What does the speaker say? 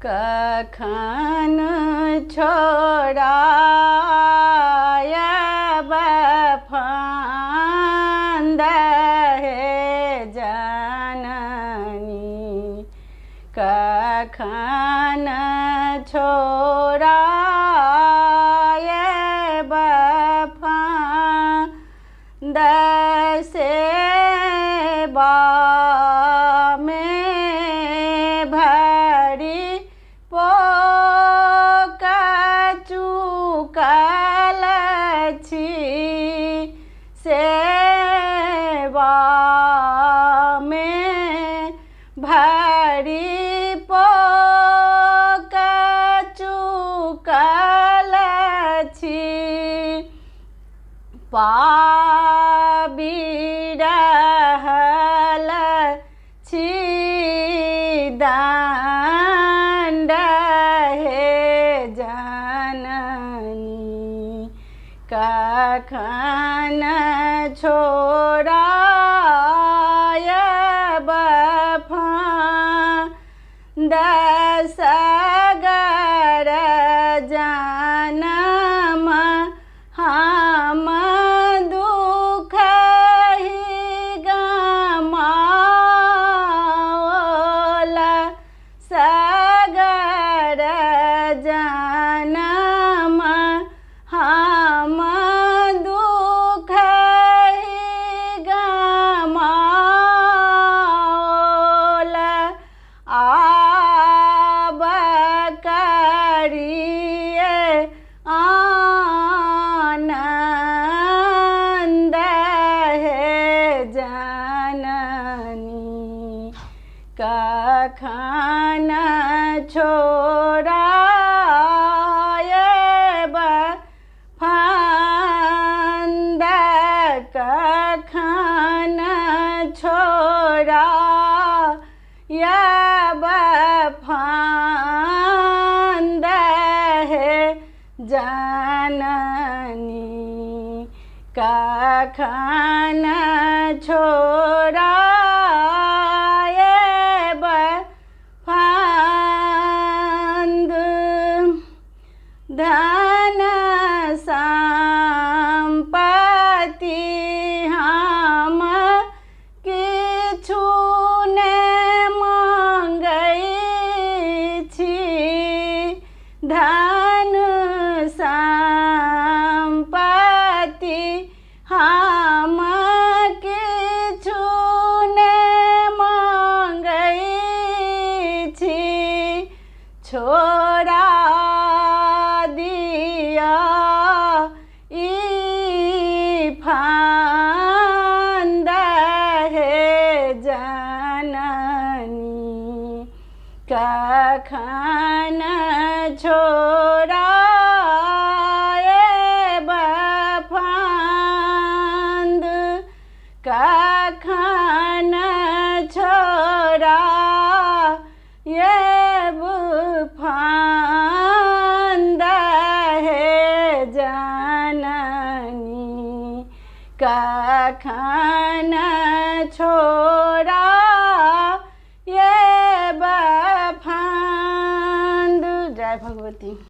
कखन छोड़ायब फंद हे जननी, कखन छोड़ायब फंद सेवा में भरी पोक चुकल छी, सेवा में भरी पोक चुकल छी। पाबी रहल छी दंड हे जननी, कखन छोड़ायब फंद सगर जनम हम दुख ही गमाओल, सगर जनम हम दुख ही गमाओल। आब करिए आनंद हे जननी, कखन छोड़ायब फंद, कखन छोड़ायब फंद हे जननी, कखन छोड़ायब फंद। धन संपत्ति हम किछु नहि मांगै छी, धन संपत्ति हम किछु नहि मांगै छी, छोड़ा दिया ई फंद हे जननी, कखन छोड़ायब फंद, कखन छोड़ायब फंद हे जननी, कखन छोड़